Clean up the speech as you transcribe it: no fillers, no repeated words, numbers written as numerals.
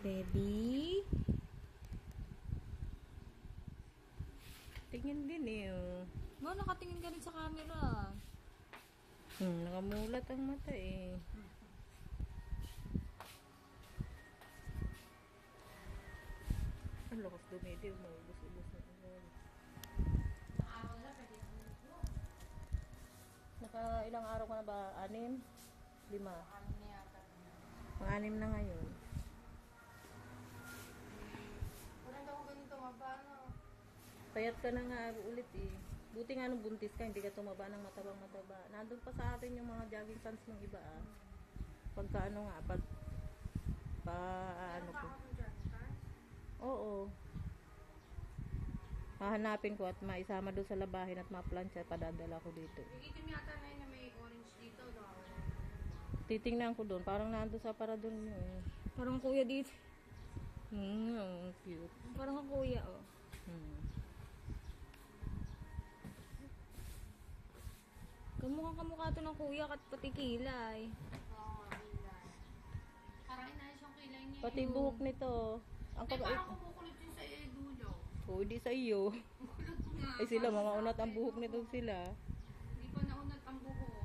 Ready? Tingin din eh. Oh. Mo, nakatingin ka rin sa camera. Nakamulat ang mata eh. Ang lakas dumidi. Umubos-ubos na agad. Naka ilang araw ka na ba? 6? 5? Mga 6 na ngayon. Parang daw ganito mabano. Payat ka na nga ulit eh. Buti nga nung buntis ka, hindi ka tumaba ng matabang-mataba. Nandun pa sa atin yung mga jogging pants ng iba ah. Pagka ano nga, ano ko. Oo. Hahanapin ko at maisama doon sa labahin at maplansya, padadala ko dito. Yung itim yata na yun na may orange dito daw. Titingnan ko doon, parang nandun sa paradol nyo eh. Parang kuya dito. Cute. Parang kang kuya oh. Kamukha to ng kuya kat pati kilay. Oo, kilay. Parang inayos yung kilay niya. Pati buhok nito. Ang parang kumukulot yun sa dulo. Oo, di sa iyo. Kulot nga. Ay sila, mga unat ang buhok nito sila. Hindi pa naunat ang buhok.